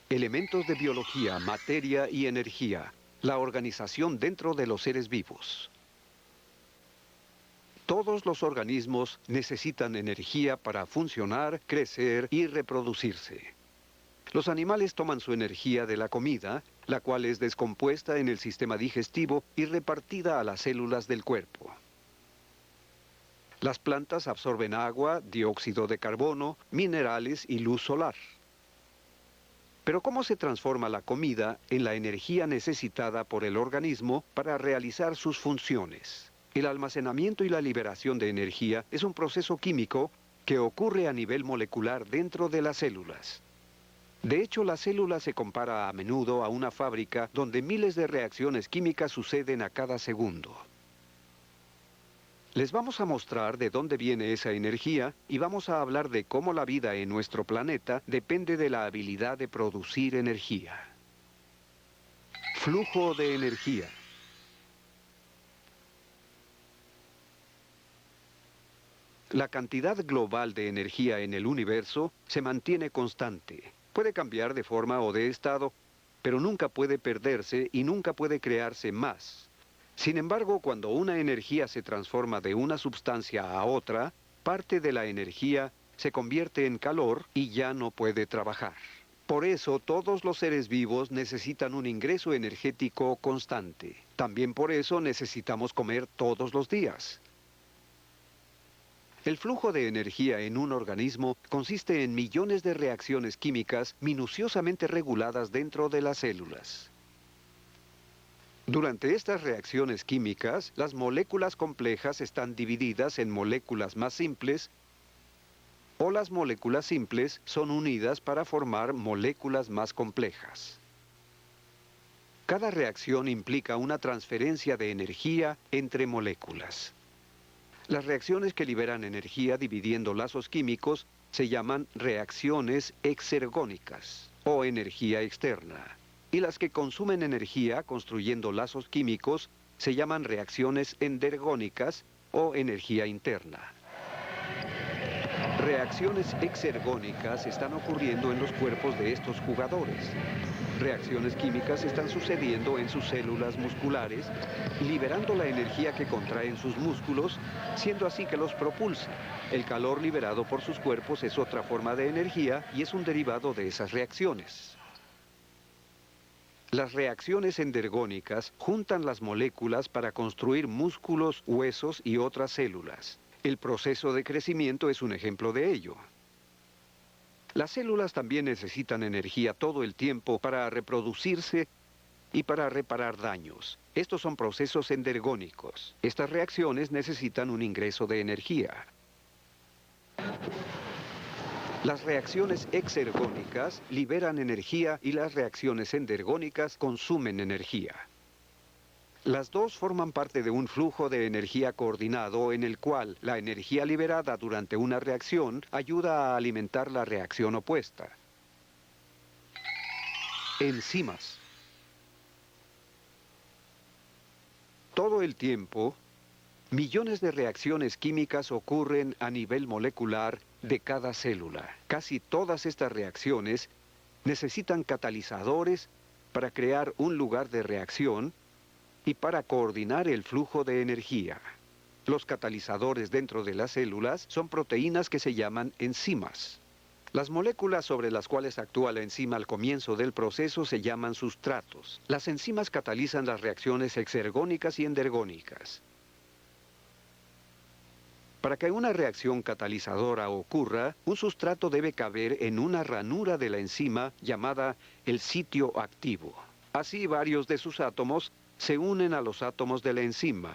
Elementos de biología, materia y energía. La organización dentro de los seres vivos. Todos los organismos necesitan energía para funcionar, crecer y reproducirse. Los animales toman su energía de la comida, la cual es descompuesta en el sistema digestivo y repartida a las células del cuerpo. Las plantas absorben agua, dióxido de carbono, minerales y luz solar. Pero ¿cómo se transforma la comida en la energía necesitada por el organismo para realizar sus funciones? El almacenamiento y la liberación de energía es un proceso químico que ocurre a nivel molecular dentro de las células. De hecho, la célula se compara a menudo a una fábrica donde miles de reacciones químicas suceden a cada segundo. Les vamos a mostrar de dónde viene esa energía y vamos a hablar de cómo la vida en nuestro planeta depende de la habilidad de producir energía. Flujo de energía. La cantidad global de energía en el universo se mantiene constante. Puede cambiar de forma o de estado, pero nunca puede perderse y nunca puede crearse más. Sin embargo, cuando una energía se transforma de una sustancia a otra, parte de la energía se convierte en calor y ya no puede trabajar. Por eso, todos los seres vivos necesitan un ingreso energético constante. También por eso necesitamos comer todos los días. El flujo de energía en un organismo consiste en millones de reacciones químicas minuciosamente reguladas dentro de las células. Durante estas reacciones químicas, las moléculas complejas están divididas en moléculas más simples o las moléculas simples son unidas para formar moléculas más complejas. Cada reacción implica una transferencia de energía entre moléculas. Las reacciones que liberan energía dividiendo lazos químicos se llaman reacciones exergónicas o energía externa. Y las que consumen energía construyendo lazos químicos se llaman reacciones endergónicas o energía interna. Reacciones exergónicas están ocurriendo en los cuerpos de estos jugadores. Reacciones químicas están sucediendo en sus células musculares, liberando la energía que contraen sus músculos, siendo así que los propulsa. El calor liberado por sus cuerpos es otra forma de energía y es un derivado de esas reacciones. Las reacciones endergónicas juntan las moléculas para construir músculos, huesos y otras células. El proceso de crecimiento es un ejemplo de ello. Las células también necesitan energía todo el tiempo para reproducirse y para reparar daños. Estos son procesos endergónicos. Estas reacciones necesitan un ingreso de energía. Las reacciones exergónicas liberan energía y las reacciones endergónicas consumen energía. Las dos forman parte de un flujo de energía coordinado en el cual la energía liberada durante una reacción ayuda a alimentar la reacción opuesta. Enzimas. Todo el tiempo, millones de reacciones químicas ocurren a nivel molecular de cada célula. Casi todas estas reacciones necesitan catalizadores para crear un lugar de reacción y para coordinar el flujo de energía. Los catalizadores dentro de las células son proteínas que se llaman enzimas. Las moléculas sobre las cuales actúa la enzima al comienzo del proceso se llaman sustratos. Las enzimas catalizan las reacciones exergónicas y endergónicas. Para que una reacción catalizadora ocurra, un sustrato debe caber en una ranura de la enzima llamada el sitio activo. Así, varios de sus átomos se unen a los átomos de la enzima.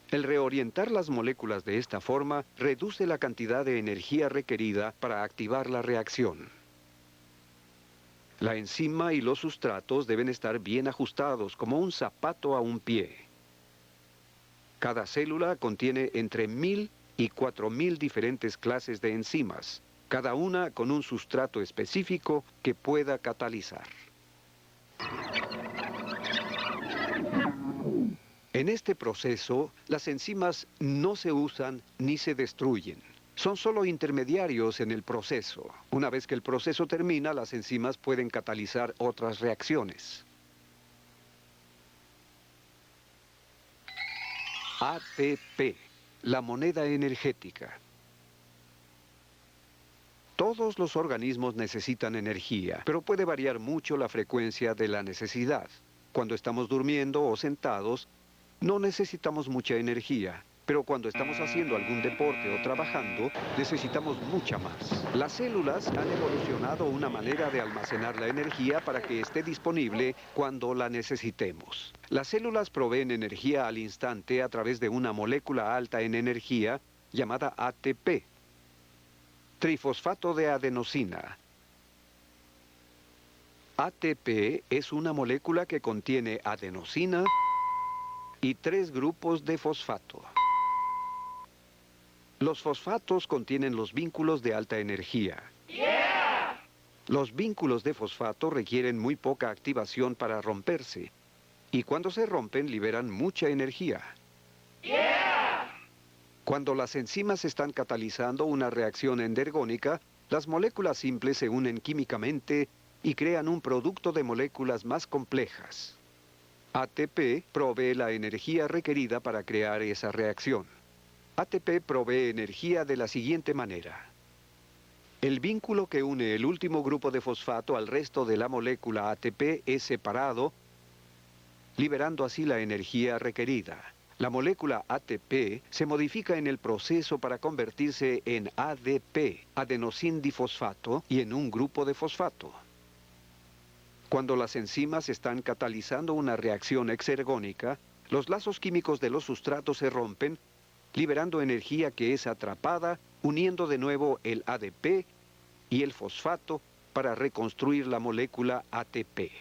El reorientar las moléculas de esta forma reduce la cantidad de energía requerida para activar la reacción. La enzima y los sustratos deben estar bien ajustados como un zapato a un pie. Cada célula contiene entre 1000 y 4000 diferentes clases de enzimas, cada una con un sustrato específico que pueda catalizar. En este proceso, las enzimas no se usan ni se destruyen, son solo intermediarios en el proceso. Una vez que el proceso termina, las enzimas pueden catalizar otras reacciones. ATP, la moneda energética. Todos los organismos necesitan energía, pero puede variar mucho la frecuencia de la necesidad. Cuando estamos durmiendo o sentados, no necesitamos mucha energía, pero cuando estamos haciendo algún deporte o trabajando, necesitamos mucha más. Las células han evolucionado una manera de almacenar la energía para que esté disponible cuando la necesitemos. Las células proveen energía al instante a través de una molécula alta en energía llamada ATP, trifosfato de adenosina. ATP es una molécula que contiene adenosina y 3 grupos de fosfato. Los fosfatos contienen los vínculos de alta energía. Los vínculos de fosfato requieren muy poca activación para romperse, y cuando se rompen liberan mucha energía. Cuando las enzimas están catalizando una reacción endergónica, las moléculas simples se unen químicamente y crean un producto de moléculas más complejas. ATP provee la energía requerida para crear esa reacción. ATP provee energía de la siguiente manera. El vínculo que une el último grupo de fosfato al resto de la molécula ATP es separado, liberando así la energía requerida. La molécula ATP se modifica en el proceso para convertirse en ADP, adenosindifosfato, y en un grupo de fosfato. Cuando las enzimas están catalizando una reacción exergónica, los lazos químicos de los sustratos se rompen, liberando energía que es atrapada, uniendo de nuevo el ADP y el fosfato para reconstruir la molécula ATP.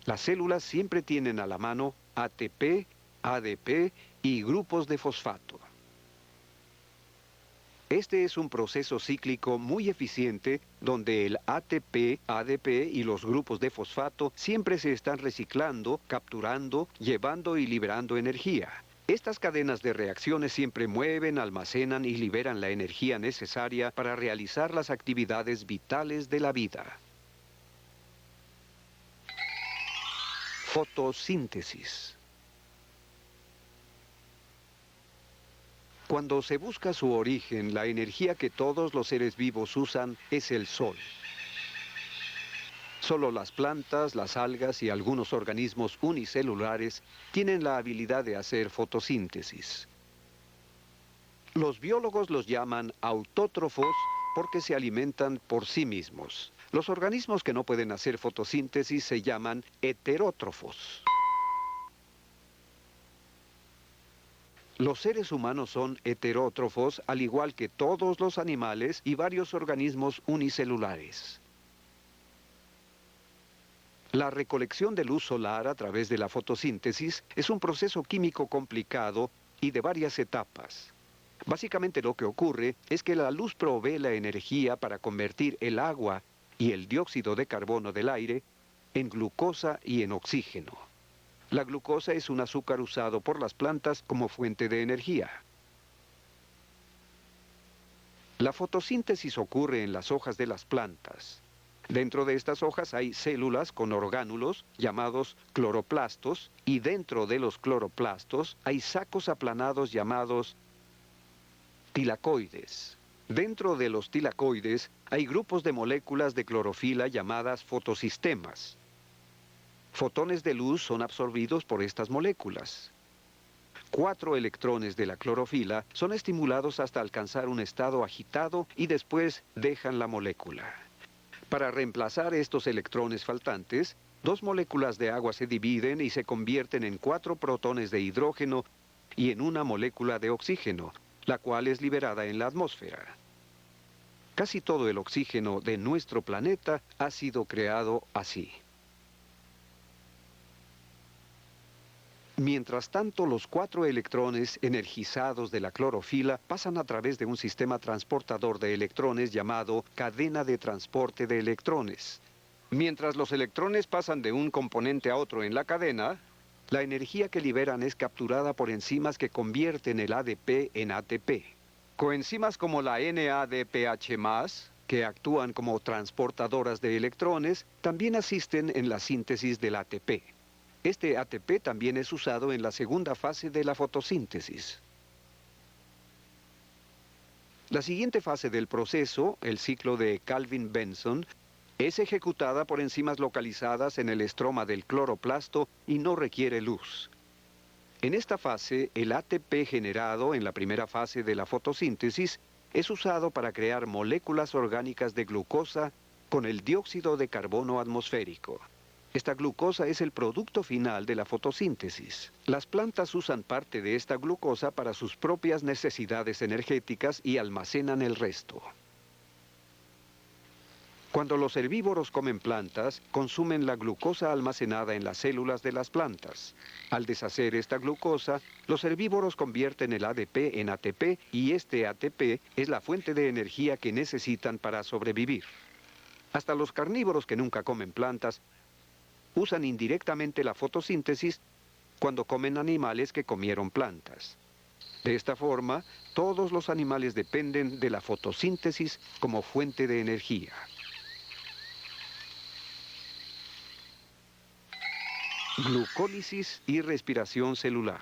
Las células siempre tienen a la mano ATP, ADP y grupos de fosfato. Este es un proceso cíclico muy eficiente donde el ATP, ADP y los grupos de fosfato siempre se están reciclando, capturando, llevando y liberando energía. Estas cadenas de reacciones siempre mueven, almacenan y liberan la energía necesaria para realizar las actividades vitales de la vida. Fotosíntesis. Cuando se busca su origen, la energía que todos los seres vivos usan es el sol. Solo las plantas, las algas y algunos organismos unicelulares tienen la habilidad de hacer fotosíntesis. Los biólogos los llaman autótrofos porque se alimentan por sí mismos. Los organismos que no pueden hacer fotosíntesis se llaman heterótrofos. Los seres humanos son heterótrofos, al igual que todos los animales y varios organismos unicelulares. La recolección de luz solar a través de la fotosíntesis es un proceso químico complicado y de varias etapas. Básicamente lo que ocurre es que la luz provee la energía para convertir el agua y el dióxido de carbono del aire en glucosa y en oxígeno. La glucosa es un azúcar usado por las plantas como fuente de energía. La fotosíntesis ocurre en las hojas de las plantas. Dentro de estas hojas hay células con orgánulos llamados cloroplastos y dentro de los cloroplastos hay sacos aplanados llamados tilacoides. Dentro de los tilacoides hay grupos de moléculas de clorofila llamadas fotosistemas. Fotones de luz son absorbidos por estas moléculas. 4 electrones de la clorofila son estimulados hasta alcanzar un estado agitado y después dejan la molécula. Para reemplazar estos electrones faltantes, 2 moléculas de agua se dividen y se convierten en 4 protones de hidrógeno y en una molécula de oxígeno, la cual es liberada en la atmósfera. Casi todo el oxígeno de nuestro planeta ha sido creado así. Mientras tanto, los 4 electrones energizados de la clorofila pasan a través de un sistema transportador de electrones llamado cadena de transporte de electrones. Mientras los electrones pasan de un componente a otro en la cadena, la energía que liberan es capturada por enzimas que convierten el ADP en ATP. Coenzimas como la NADPH+, que actúan como transportadoras de electrones, también asisten en la síntesis del ATP. Este ATP también es usado en la segunda fase de la fotosíntesis. La siguiente fase del proceso, el ciclo de Calvin-Benson, es ejecutada por enzimas localizadas en el estroma del cloroplasto y no requiere luz. En esta fase, el ATP generado en la primera fase de la fotosíntesis es usado para crear moléculas orgánicas de glucosa con el dióxido de carbono atmosférico. Esta glucosa es el producto final de la fotosíntesis. Las plantas usan parte de esta glucosa para sus propias necesidades energéticas y almacenan el resto. Cuando los herbívoros comen plantas, consumen la glucosa almacenada en las células de las plantas. Al deshacer esta glucosa, los herbívoros convierten el ADP en ATP y este ATP es la fuente de energía que necesitan para sobrevivir. Hasta los carnívoros que nunca comen plantas usan indirectamente la fotosíntesis cuando comen animales que comieron plantas. De esta forma, todos los animales dependen de la fotosíntesis como fuente de energía. Glucólisis y respiración celular.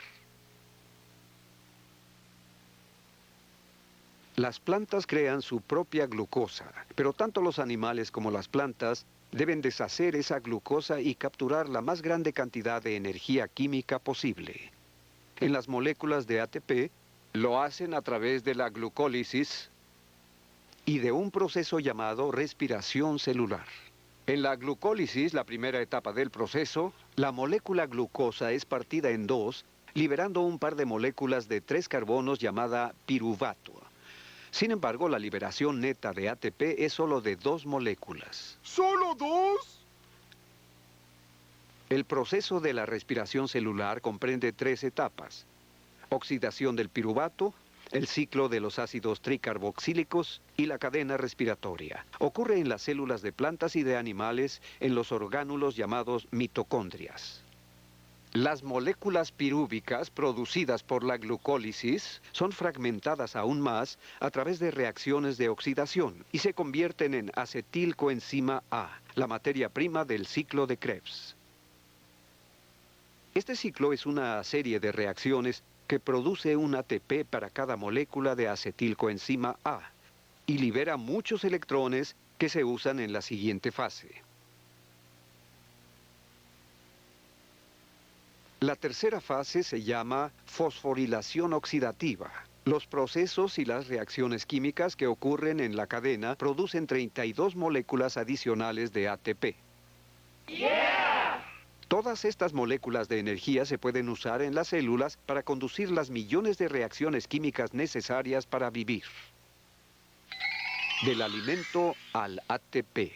Las plantas crean su propia glucosa, pero tanto los animales como las plantas deben deshacer esa glucosa y capturar la más grande cantidad de energía química posible. En las moléculas de ATP, lo hacen a través de la glucólisis y de un proceso llamado respiración celular. En la glucólisis, la primera etapa del proceso, la molécula glucosa es partida en dos, liberando un par de moléculas de 3 carbonos llamada piruvato. Sin embargo, la liberación neta de ATP es solo de 2 moléculas. ¿Solo 2? El proceso de la respiración celular comprende 3 etapas: oxidación del piruvato, el ciclo de los ácidos tricarboxílicos y la cadena respiratoria. Ocurre en las células de plantas y de animales en los orgánulos llamados mitocondrias. Las moléculas pirúvicas producidas por la glucólisis son fragmentadas aún más a través de reacciones de oxidación y se convierten en acetilcoenzima A, la materia prima del ciclo de Krebs. Este ciclo es una serie de reacciones que produce un ATP para cada molécula de acetilcoenzima A y libera muchos electrones que se usan en la siguiente fase. La tercera fase se llama fosforilación oxidativa. Los procesos y las reacciones químicas que ocurren en la cadena producen 32 moléculas adicionales de ATP. Todas estas moléculas de energía se pueden usar en las células para conducir las millones de reacciones químicas necesarias para vivir. Del alimento al ATP.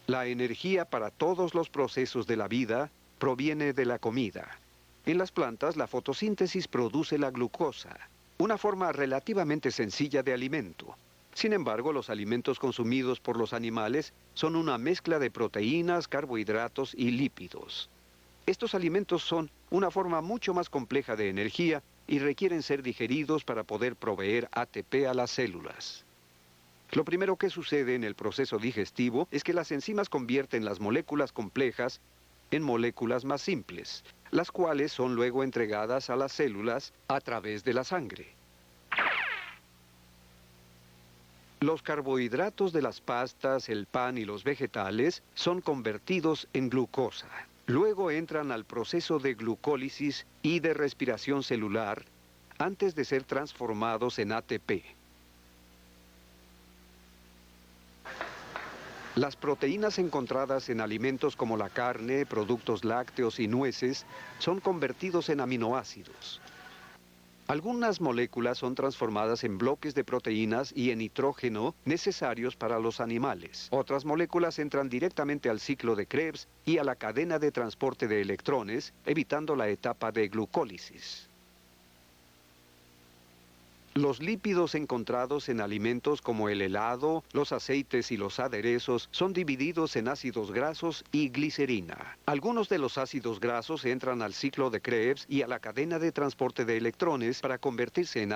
La energía para todos los procesos de la vida proviene de la comida. En las plantas, la fotosíntesis produce la glucosa, una forma relativamente sencilla de alimento. Sin embargo, los alimentos consumidos por los animales son una mezcla de proteínas, carbohidratos y lípidos. Estos alimentos son una forma mucho más compleja de energía y requieren ser digeridos para poder proveer ATP a las células. Lo primero que sucede en el proceso digestivo es que las enzimas convierten las moléculas complejas en moléculas más simples, las cuales son luego entregadas a las células a través de la sangre. Los carbohidratos de las pastas, el pan y los vegetales son convertidos en glucosa. Luego entran al proceso de glucólisis y de respiración celular antes de ser transformados en ATP. Las proteínas encontradas en alimentos como la carne, productos lácteos y nueces son convertidos en aminoácidos. Algunas moléculas son transformadas en bloques de proteínas y en nitrógeno necesarios para los animales. Otras moléculas entran directamente al ciclo de Krebs y a la cadena de transporte de electrones, evitando la etapa de glucólisis. Los lípidos encontrados en alimentos como el helado, los aceites y los aderezos son divididos en ácidos grasos y glicerina. Algunos de los ácidos grasos entran al ciclo de Krebs y a la cadena de transporte de electrones para convertirse en